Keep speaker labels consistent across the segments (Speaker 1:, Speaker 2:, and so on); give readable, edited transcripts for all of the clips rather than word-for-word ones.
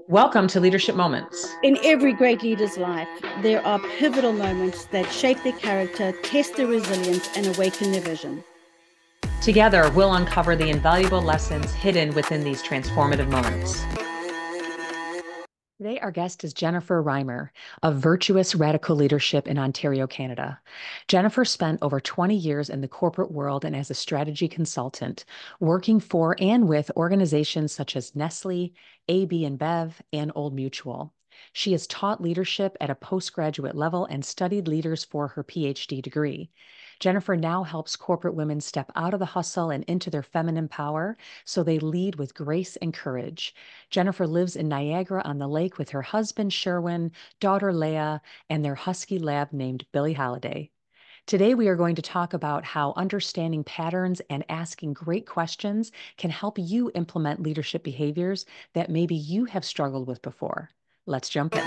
Speaker 1: Welcome to Leadership Moments.
Speaker 2: In every great leader's life, there are pivotal moments that shape their character, test their resilience, and awaken their vision.
Speaker 1: Together, we'll uncover the invaluable lessons hidden within these transformative moments. Today, our guest is Jennifer Reimer of Virtuous Radical Leadership in Ontario, Canada. Jennifer spent over 20 years in the corporate world and as a strategy consultant, working for and with organizations such as Nestle, AB InBev, and Old Mutual. She has taught leadership at a postgraduate level and studied leaders for her PhD degree. Jennifer now helps corporate women step out of the hustle and into their feminine power so they lead with grace and courage. Jennifer lives in Niagara-on-the-Lake with her husband, Sherwin, daughter, Leah, and their husky lab named Billie Holiday. Today, we are going to talk about how understanding patterns and asking great questions can help you implement leadership behaviors that maybe you have struggled with before. Let's jump in.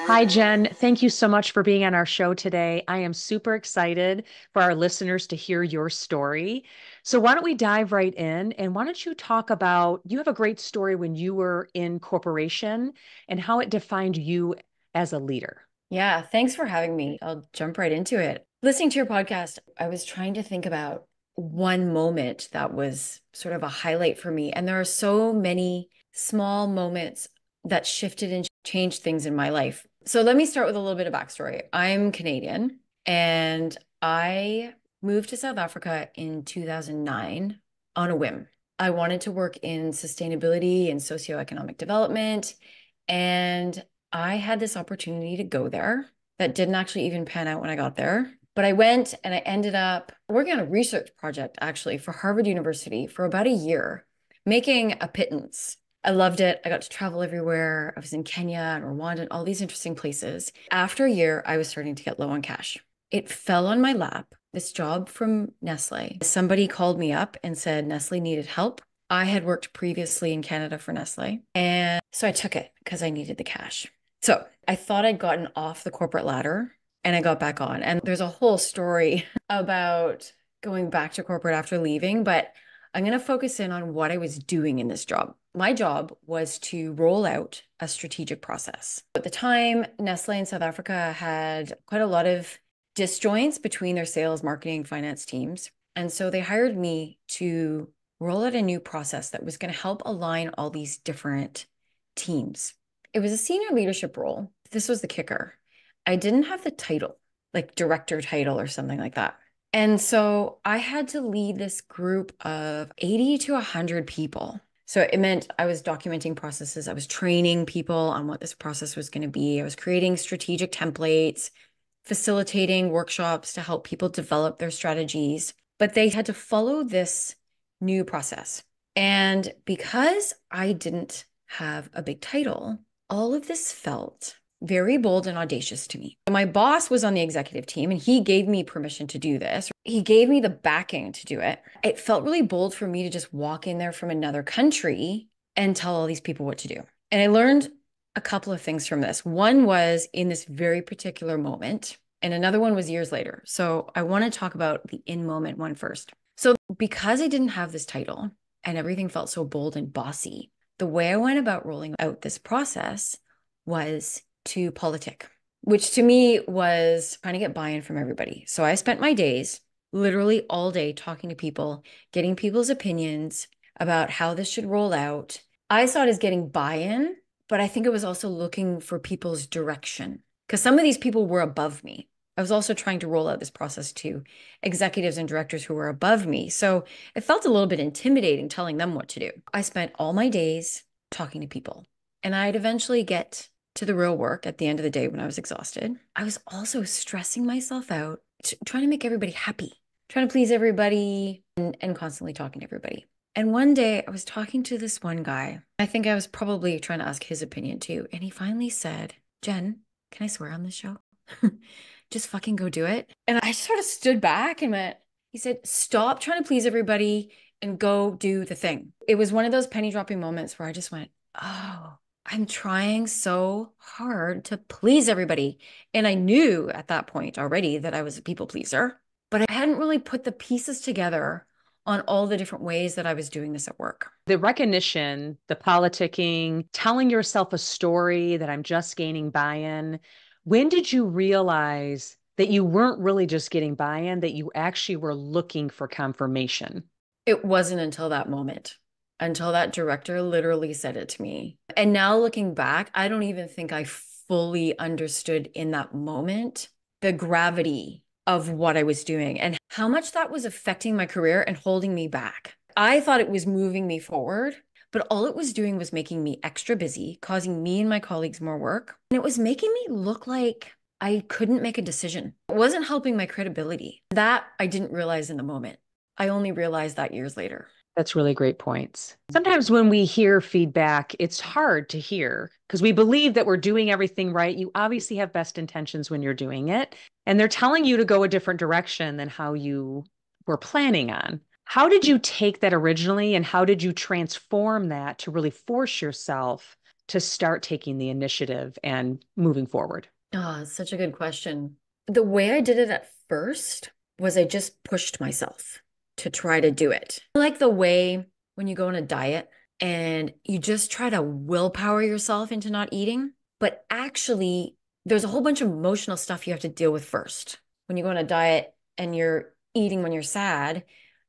Speaker 1: Hi, Jen. Thank you so much for being on our show today. I am super excited for our listeners to hear your story. So why don't we dive right in, and why don't you talk about, you have a great story when you were in corporation and how it defined you as a leader.
Speaker 3: Yeah, thanks for having me. I'll jump right into it. Listening to your podcast, I was trying to think about one moment that was sort of a highlight for me. And there are so many small moments that shifted and changed things in my life. So let me start with a little bit of backstory. I'm Canadian and I moved to South Africa in 2009 on a whim. I wanted to work in sustainability and socioeconomic development. And I had this opportunity to go there that didn't actually even pan out when I got there. But I went and I ended up working on a research project actually for Harvard University for about a year, making a pittance. I loved it. I got to travel everywhere. I was in Kenya and Rwanda and all these interesting places. After a year, I was starting to get low on cash. It fell on my lap, this job from Nestle. Somebody called me up and said Nestle needed help. I had worked previously in Canada for Nestle. And so I took it because I needed the cash. So I thought I'd gotten off the corporate ladder and I got back on. And there's a whole story about going back to corporate after leaving, but I'm going to focus in on what I was doing in this job. My job was to roll out a strategic process. At the time, Nestle in South Africa had quite a lot of disjoints between their sales, marketing, finance teams. And so they hired me to roll out a new process that was going to help align all these different teams. It was a senior leadership role. This was the kicker. I didn't have the title, like director title or something like that. And so I had to lead this group of 80 to 100 people. So it meant I was documenting processes. I was training people on what this process was going to be. I was creating strategic templates, facilitating workshops to help people develop their strategies. But they had to follow this new process. And because I didn't have a big title, all of this felt very bold and audacious to me. My boss was on the executive team and he gave me permission to do this. He gave me the backing to do it. It felt really bold for me to just walk in there from another country and tell all these people what to do. And I learned a couple of things from this. One was in this very particular moment, and another one was years later. So I want to talk about the in-moment one first. So because I didn't have this title and everything felt so bold and bossy, the way I went about rolling out this process was to politic, which to me was trying to get buy-in from everybody. So I spent my days, literally all day, talking to people, getting people's opinions about how this should roll out. I saw it as getting buy-in, but I think it was also looking for people's direction because some of these people were above me. I was also trying to roll out this process to executives and directors who were above me. So it felt a little bit intimidating telling them what to do. I spent all my days talking to people, and I'd eventually get to the real work at the end of the day when I was exhausted. I was also stressing myself out, trying to make everybody happy, trying to please everybody and constantly talking to everybody. And one day I was talking to this one guy. I think I was probably trying to ask his opinion too. And he finally said, Jen, can I swear on this show? Just fucking go do it. And I sort of stood back and went, he said, stop trying to please everybody and go do the thing. It was one of those penny dropping moments where I just went, oh, I'm trying so hard to please everybody. And I knew at that point already that I was a people pleaser, but I hadn't really put the pieces together on all the different ways that I was doing this at work.
Speaker 1: The recognition, the politicking, telling yourself a story that I'm just gaining buy-in. When did you realize that you weren't really just getting buy-in, that you actually were looking for confirmation?
Speaker 3: It wasn't until that moment, until that director literally said it to me. And now looking back, I don't even think I fully understood in that moment the gravity of what I was doing and how much that was affecting my career and holding me back. I thought it was moving me forward, but all it was doing was making me extra busy, causing me and my colleagues more work. And it was making me look like I couldn't make a decision. It wasn't helping my credibility. That I didn't realize in the moment. I only realized that years later.
Speaker 1: That's really great points. Sometimes when we hear feedback, it's hard to hear because we believe that we're doing everything right. You obviously have best intentions when you're doing it, and they're telling you to go a different direction than how you were planning on. How did you take that originally, and how did you transform that to really force yourself to start taking the initiative and moving forward?
Speaker 3: Oh, it's such a good question. The way I did it at first was I just pushed myself to try to do it. Like the way when you go on a diet and you just try to willpower yourself into not eating, but actually there's a whole bunch of emotional stuff you have to deal with first. When you go on a diet and you're eating when you're sad,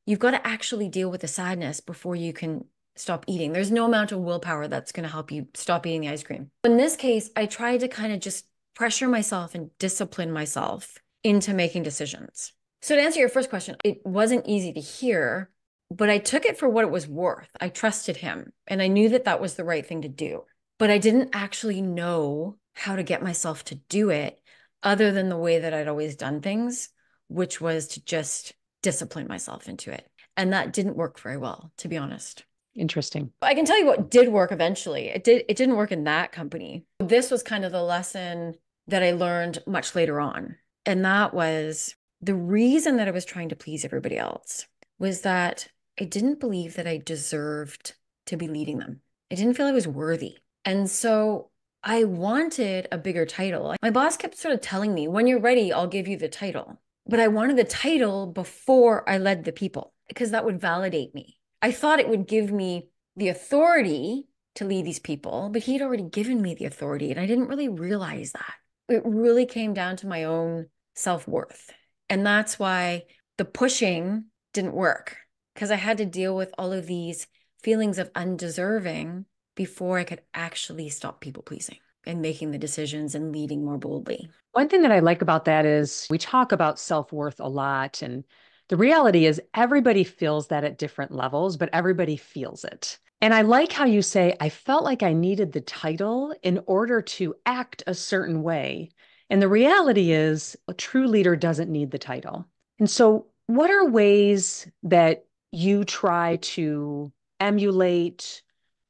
Speaker 3: you've got to actually deal with the sadness before you can stop eating. There's no amount of willpower that's going to help you stop eating the ice cream. In this case, I tried to kind of just pressure myself and discipline myself into making decisions. So to answer your first question, it wasn't easy to hear, but I took it for what it was worth. I trusted him and I knew that that was the right thing to do, but I didn't actually know how to get myself to do it other than the way that I'd always done things, which was to just discipline myself into it. And that didn't work very well, to be honest.
Speaker 1: Interesting.
Speaker 3: I can tell you what did work eventually. It didn't work in that company. This was kind of the lesson that I learned much later on. And that was the reason that I was trying to please everybody else was that I didn't believe that I deserved to be leading them. I didn't feel I was worthy. And so I wanted a bigger title. My boss kept sort of telling me, when you're ready, I'll give you the title. But I wanted the title before I led the people because that would validate me. I thought it would give me the authority to lead these people, but he'd already given me the authority and I didn't really realize that. It really came down to my own self-worth. And that's why the pushing didn't work because I had to deal with all of these feelings of undeserving before I could actually stop people pleasing and making the decisions and leading more boldly.
Speaker 1: One thing that I like about that is we talk about self-worth a lot, and the reality is everybody feels that at different levels, but everybody feels it. And I like how you say, I felt like I needed the title in order to act a certain way. And the reality is a true leader doesn't need the title. And so what are ways that you try to emulate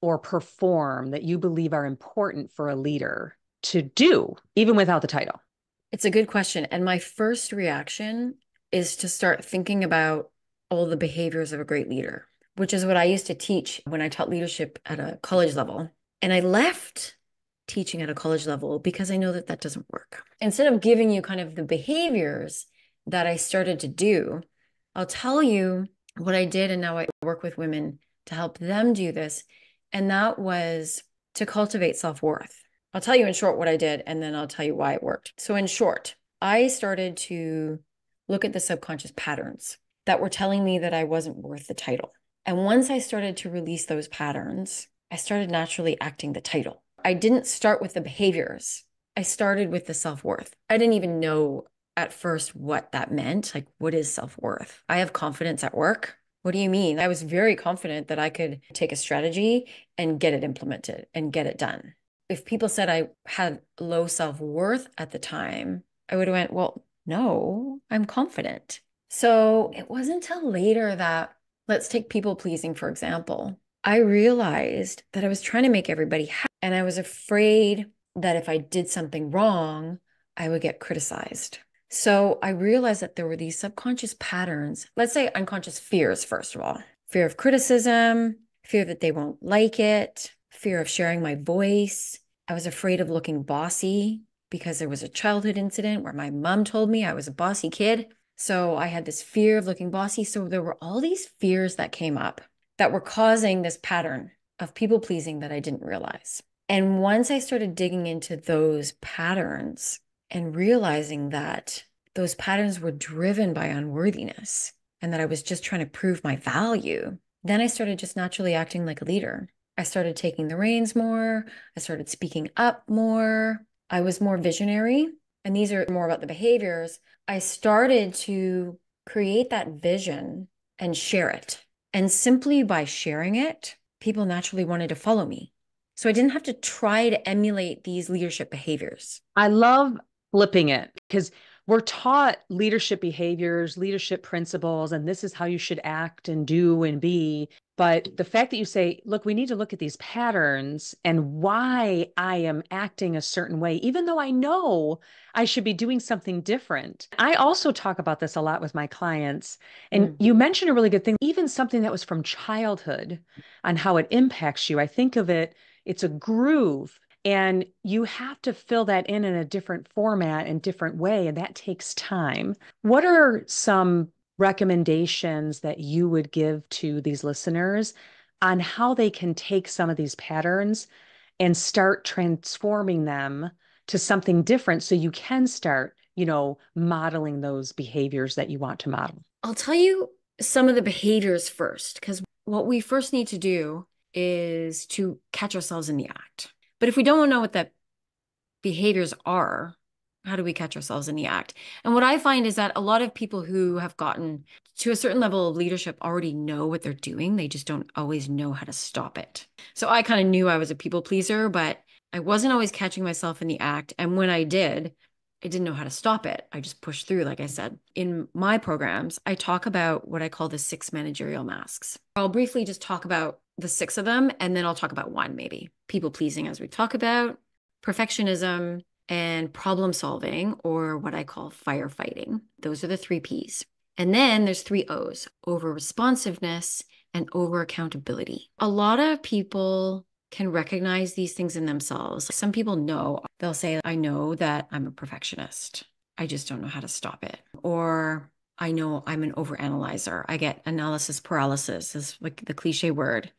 Speaker 1: or perform that you believe are important for a leader to do, even without the title?
Speaker 3: It's a good question. And my first reaction is to start thinking about all the behaviors of a great leader, which is what I used to teach when I taught leadership at a college level. And I left teaching at a college level because I know that that doesn't work. Instead of giving you kind of the behaviors that I started to do, I'll tell you what I did. And now I work with women to help them do this. And that was to cultivate self-worth. I'll tell you in short what I did, and then I'll tell you why it worked. So in short, I started to look at the subconscious patterns that were telling me that I wasn't worth the title. And once I started to release those patterns, I started naturally acting the title. I didn't start with the behaviors. I started with the self-worth. I didn't even know at first what that meant. Like, what is self-worth? I have confidence at work. What do you mean? I was very confident that I could take a strategy and get it implemented and get it done. If people said I had low self-worth at the time, I would have went, well, no, I'm confident. So it wasn't until later that, let's take people pleasing, for example. I realized that I was trying to make everybody happy, and I was afraid that if I did something wrong, I would get criticized. So I realized that there were these subconscious patterns, let's say unconscious fears, first of all, fear of criticism, fear that they won't like it, fear of sharing my voice. I was afraid of looking bossy because there was a childhood incident where my mom told me I was a bossy kid. So I had this fear of looking bossy. So there were all these fears that came up that were causing this pattern of people pleasing that I didn't realize. And once I started digging into those patterns and realizing that those patterns were driven by unworthiness and that I was just trying to prove my value, then I started just naturally acting like a leader. I started taking the reins more. I started speaking up more. I was more visionary. And these are more about the behaviors. I started to create that vision and share it. And simply by sharing it, people naturally wanted to follow me. So I didn't have to try to emulate these leadership behaviors.
Speaker 1: I love flipping it because we're taught leadership behaviors, leadership principles, and this is how you should act and do and be. But the fact that you say, look, we need to look at these patterns and why I am acting a certain way, even though I know I should be doing something different. I also talk about this a lot with my clients. And you mentioned a really good thing, even something that was from childhood on how it impacts you. I think of it, it's a groove. And you have to fill that in a different format and different way, and that takes time. What are some recommendations that you would give to these listeners on how they can take some of these patterns and start transforming them to something different so you can start, modeling those behaviors that you want to model?
Speaker 3: I'll tell you some of the behaviors first, because what we first need to do is to catch ourselves in the act. But if we don't know what that behaviors are, how do we catch ourselves in the act? And what I find is that a lot of people who have gotten to a certain level of leadership already know what they're doing. They just don't always know how to stop it. So I kind of knew I was a people pleaser, but I wasn't always catching myself in the act. And when I did, I didn't know how to stop it. I just pushed through, like I said. In my programs, I talk about what I call the 6 managerial masks. I'll briefly just talk about the 6 of them, and then I'll talk about one maybe. People pleasing, as we talk about, perfectionism, and problem solving, or what I call firefighting. Those are the 3 Ps. And then there's 3 Os, over responsiveness and over accountability. A lot of people can recognize these things in themselves. Some people know, they'll say, I know that I'm a perfectionist. I just don't know how to stop it. Or I know I'm an overanalyzer. I get analysis paralysis, is like the cliche word,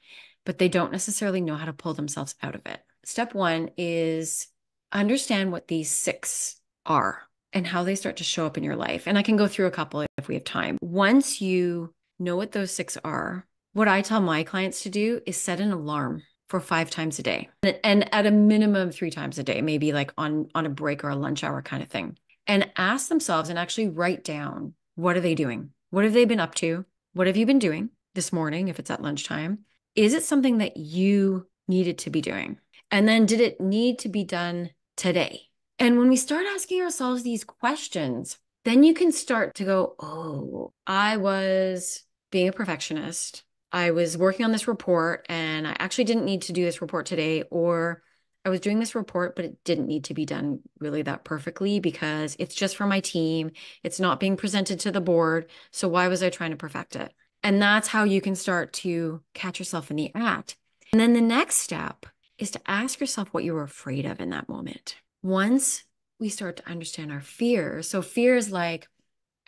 Speaker 3: but they don't necessarily know how to pull themselves out of it. Step 1 is understand what these 6 are and how they start to show up in your life. And I can go through a couple if we have time. Once you know what those 6 are, what I tell my clients to do is set an alarm for 5 times a day, and at a minimum 3 times a day, maybe like on a break or a lunch hour kind of thing, and ask themselves and actually write down, what are they doing? What have they been up to? What have you been doing this morning if it's at lunchtime? Is it something that you needed to be doing? And then did it need to be done today? And when we start asking ourselves these questions, then you can start to go, oh, I was being a perfectionist. I was working on this report and I actually didn't need to do this report today, or I was doing this report, but it didn't need to be done really that perfectly because it's just for my team. It's not being presented to the board. So why was I trying to perfect it? And that's how you can start to catch yourself in the act. And then the next step is to ask yourself what you were afraid of in that moment. Once we start to understand our fears, so fear is like,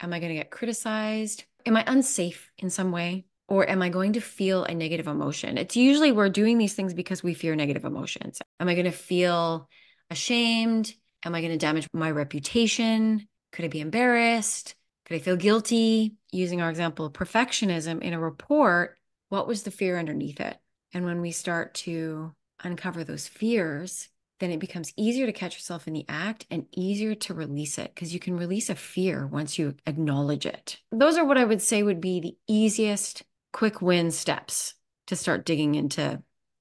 Speaker 3: am I going to get criticized? Am I unsafe in some way? Or am I going to feel a negative emotion? It's usually we're doing these things because we fear negative emotions. Am I going to feel ashamed? Am I going to damage my reputation? Could I be embarrassed? Could I feel guilty? Using our example of perfectionism in a report, what was the fear underneath it? And when we start to uncover those fears, then it becomes easier to catch yourself in the act and easier to release it, because you can release a fear once you acknowledge it. Those are what I would say would be the easiest quick win steps to start digging into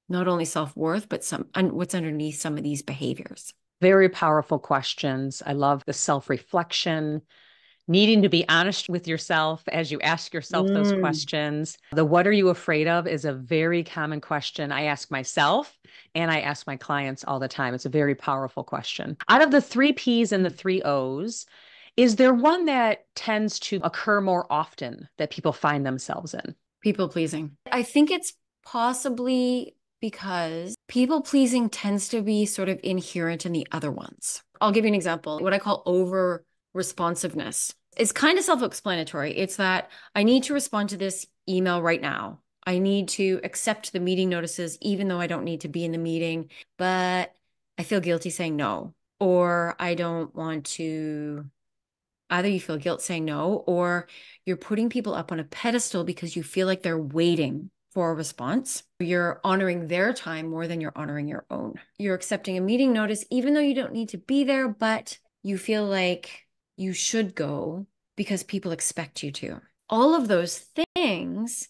Speaker 3: not only self-worth, but what's underneath some of these behaviors.
Speaker 1: Very powerful questions. I love the self-reflection, needing to be honest with yourself as you ask yourself those questions. The what are you afraid of is a very common question I ask myself and I ask my clients all the time. It's a very powerful question. Out of the 3 Ps and the 3 Os, is there one that tends to occur more often that people find themselves in?
Speaker 3: People pleasing. I think it's possibly because people pleasing tends to be sort of inherent in the other ones. I'll give you an example. What I call over responsiveness. It's kind of self-explanatory. It's that I need to respond to this email right now. I need to accept the meeting notices, even though I don't need to be in the meeting, but I feel guilty saying no, or I don't want to. Either you feel guilt saying no, or you're putting people up on a pedestal because you feel like they're waiting for a response. You're honoring their time more than you're honoring your own. You're accepting a meeting notice, even though you don't need to be there, but you feel like you should go because people expect you to. All of those things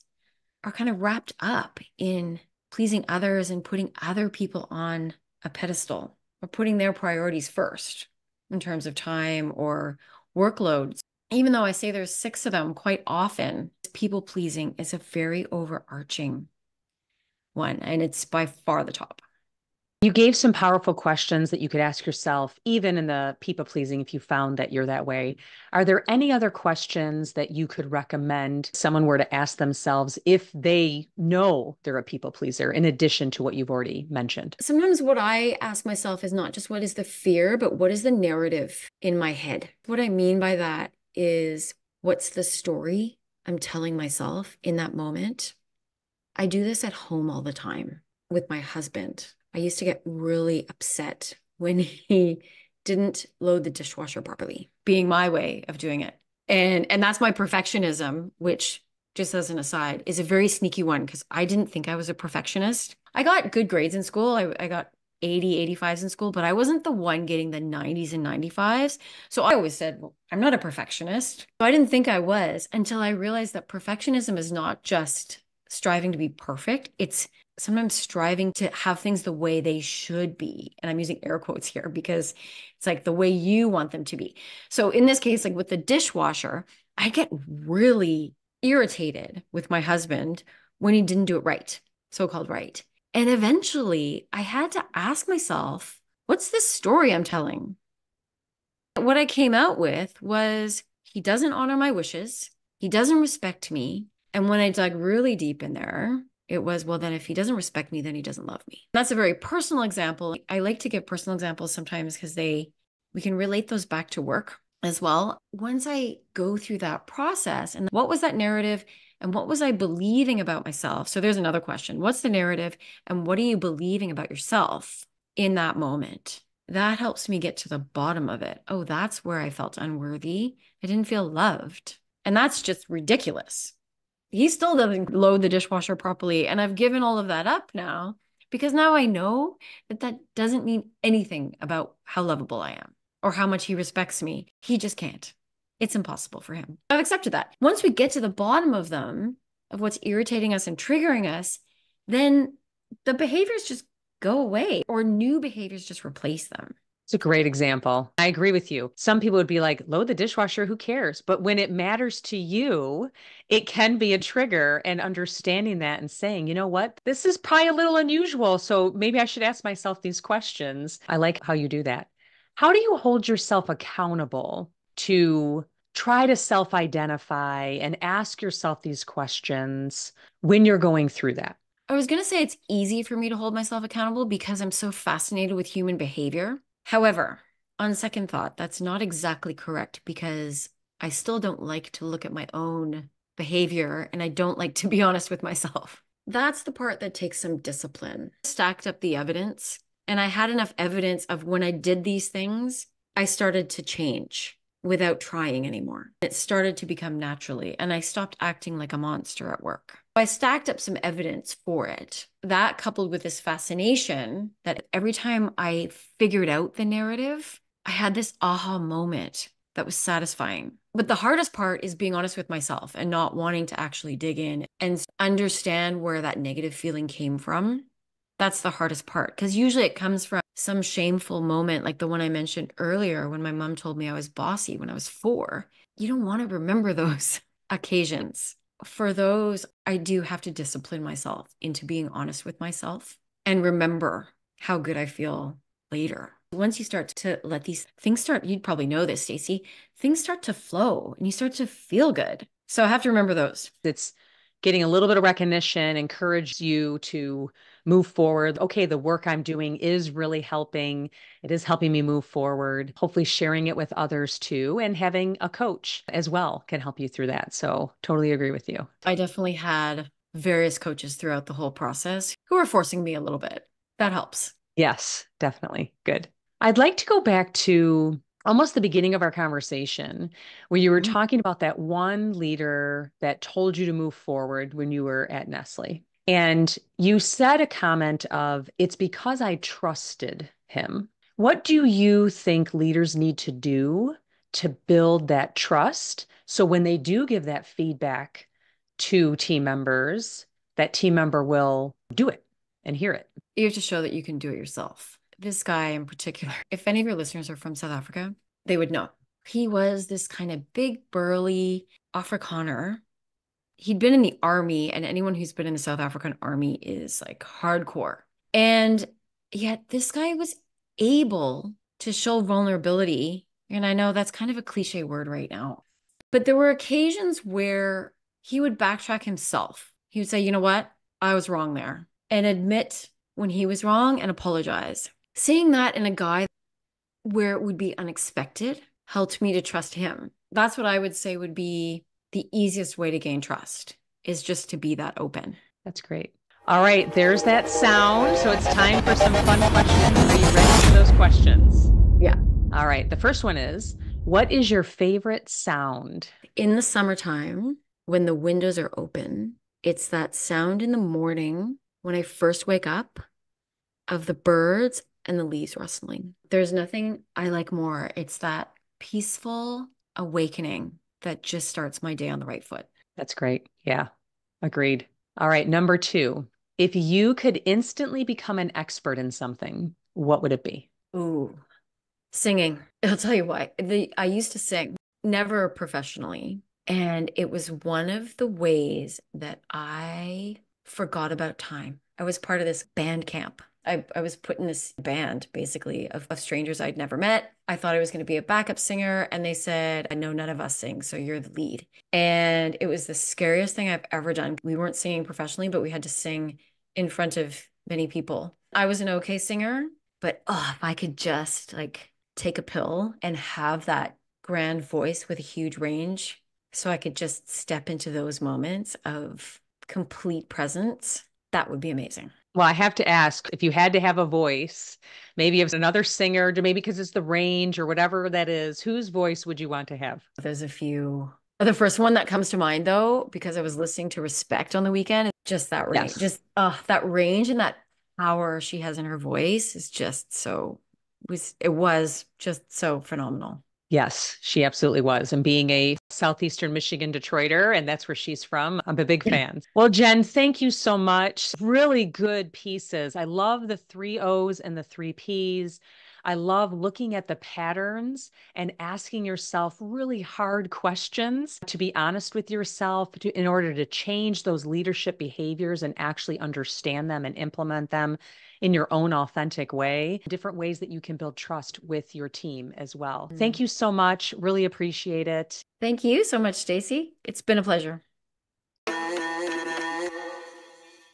Speaker 3: are kind of wrapped up in pleasing others and putting other people on a pedestal or putting their priorities first in terms of time or workloads. Even though I say there's 6 of them, quite often people pleasing is a very overarching one, and it's by far the top.
Speaker 1: You gave some powerful questions that you could ask yourself, even in the people pleasing, if you found that you're that way. Are there any other questions that you could recommend someone were to ask themselves if they know they're a people pleaser, in addition to what you've already mentioned?
Speaker 3: Sometimes what I ask myself is not just what is the fear, but what is the narrative in my head? What I mean by that is, what's the story I'm telling myself in that moment? I do this at home all the time with my husband. I used to get really upset when he didn't load the dishwasher properly, being my way of doing it. And that's my perfectionism, which, just as an aside, is a very sneaky one because I didn't think I was a perfectionist. I got good grades in school. I got 80, 85s in school, but I wasn't the one getting the 90s and 95s. So I always said, well, I'm not a perfectionist. So I didn't think I was until I realized that perfectionism is not just striving to be perfect. It's sometimes striving to have things the way they should be. And I'm using air quotes here because it's like the way you want them to be. So in this case, like with the dishwasher, I get really irritated with my husband when he didn't do it right, so-called right. And eventually I had to ask myself, what's the story I'm telling? What I came out with was, he doesn't honor my wishes. He doesn't respect me. And when I dug really deep in there, it was, well, then if he doesn't respect me, then he doesn't love me. That's a very personal example. I like to give personal examples sometimes because we can relate those back to work as well. Once I go through that process, and what was that narrative and what was I believing about myself? So there's another question. What's the narrative and what are you believing about yourself in that moment? That helps me get to the bottom of it. Oh, that's where I felt unworthy. I didn't feel loved. And that's just ridiculous. He still doesn't load the dishwasher properly. And I've given all of that up now because now I know that that doesn't mean anything about how lovable I am or how much he respects me. He just can't. It's impossible for him. I've accepted that. Once we get to the bottom of them, of what's irritating us and triggering us, then the behaviors just go away or new behaviors just replace them.
Speaker 1: It's a great example. I agree with you. Some people would be like, load the dishwasher, who cares? But when it matters to you, it can be a trigger, and understanding that and saying, you know what, this is probably a little unusual. So maybe I should ask myself these questions. I like how you do that. How do you hold yourself accountable to try to self-identify and ask yourself these questions when you're going through that?
Speaker 3: I was going to say it's easy for me to hold myself accountable because I'm so fascinated with human behavior. However, on second thought, that's not exactly correct because I still don't like to look at my own behavior and I don't like to be honest with myself. That's the part that takes some discipline. I stacked up the evidence and I had enough evidence of when I did these things, I started to change without trying anymore. It started to become naturally and I stopped acting like a monster at work. I stacked up some evidence for it. That coupled with this fascination that every time I figured out the narrative, I had this aha moment that was satisfying. But the hardest part is being honest with myself and not wanting to actually dig in and understand where that negative feeling came from. That's the hardest part because usually it comes from some shameful moment like the one I mentioned earlier when my mom told me I was bossy when I was 4. You don't want to remember those occasions. For those, I do have to discipline myself into being honest with myself and remember how good I feel later. Once you start to let these things start, you'd probably know this, Stacey, things start to flow and you start to feel good. So I have to remember those.
Speaker 1: It's getting a little bit of recognition encouraged you to move forward. Okay, the work I'm doing is really helping. It is helping me move forward. Hopefully sharing it with others too, and having a coach as well can help you through that. So totally agree with you.
Speaker 3: I definitely had various coaches throughout the whole process who were forcing me a little bit. That helps.
Speaker 1: Yes, definitely. Good. I'd like to go back to almost the beginning of our conversation where you were talking about that one leader that told you to move forward when you were at Nestle. And you said a comment of, it's because I trusted him. What do you think leaders need to do to build that trust? So when they do give that feedback to team members, that team member will do it and hear it.
Speaker 3: You have to show that you can do it yourself. This guy in particular, if any of your listeners are from South Africa, they would know. He was this kind of big, burly Afrikaner. He'd been in the army, and anyone who's been in the South African army is like hardcore. And yet this guy was able to show vulnerability. And I know that's kind of a cliche word right now, but there were occasions where he would backtrack himself. He would say, you know what? I was wrong there, and admit when he was wrong and apologize. Seeing that in a guy where it would be unexpected helped me to trust him. That's what I would say would be the easiest way to gain trust, is just to be that open.
Speaker 1: That's great. All right, there's that sound. So it's time for some fun questions. Are you ready for those questions?
Speaker 3: Yeah.
Speaker 1: All right. The first one is, what is your favorite sound?
Speaker 3: In the summertime, when the windows are open, it's that sound in the morning when I first wake up of the birds and the leaves rustling. There's nothing I like more. It's that peaceful awakening that just starts my day on the right foot.
Speaker 1: That's great. Yeah, agreed. All right. Number 2, if you could instantly become an expert in something, what would it be?
Speaker 3: Ooh, singing. I'll tell you why. I used to sing, never professionally. And it was one of the ways that I forgot about time. I was part of this band camp. I was put in this band, basically, of strangers I'd never met. I thought I was going to be a backup singer, and they said, I know none of us sing, so you're the lead. And it was the scariest thing I've ever done. We weren't singing professionally, but we had to sing in front of many people. I was an okay singer, but if I could just like take a pill and have that grand voice with a huge range, so I could just step into those moments of complete presence, that would be amazing.
Speaker 1: Well, I have to ask, if you had to have a voice, maybe it's another singer, maybe because it's the range or whatever that is, whose voice would you want to have?
Speaker 3: There's a few. The first one that comes to mind, though, because I was listening to Respect on the weekend, just that range,
Speaker 1: Yes.
Speaker 3: just that range and that power she has in her voice is just so, it was just so phenomenal.
Speaker 1: Yes, she absolutely was. And being a Southeastern Michigan Detroiter, and that's where she's from, I'm a big fan. Well, Jen, thank you so much. Really good pieces. I love the 3 O's and the 3 P's. I love looking at the patterns and asking yourself really hard questions to be honest with yourself in order to change those leadership behaviors and actually understand them and implement them in your own authentic way. Different ways that you can build trust with your team as well. Thank you so much. Really appreciate it.
Speaker 3: Thank you so much, Stacy. It's been a pleasure.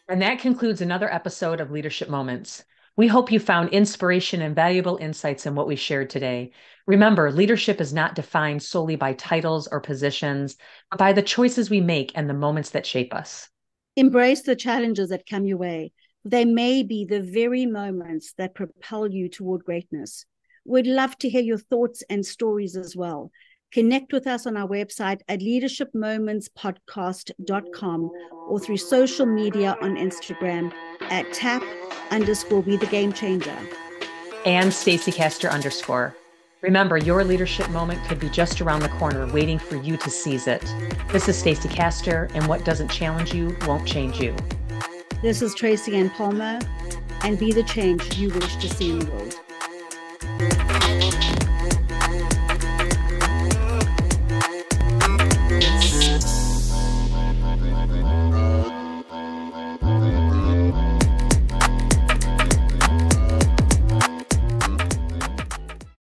Speaker 1: And that concludes another episode of Leadership Moments. We hope you found inspiration and valuable insights in what we shared today. Remember, leadership is not defined solely by titles or positions, but by the choices we make and the moments that shape us.
Speaker 2: Embrace the challenges that come your way. They may be the very moments that propel you toward greatness. We'd love to hear your thoughts and stories as well. Connect with us on our website at leadershipmomentspodcast.com or through social media on Instagram at @be the game changer.
Speaker 1: And Stacy Castor _. Remember, your leadership moment could be just around the corner, waiting for you to seize it. This is Stacy Castor, and what doesn't challenge you won't change you.
Speaker 2: This is Tracy Ann Palmer, and be the change you wish to see in the world.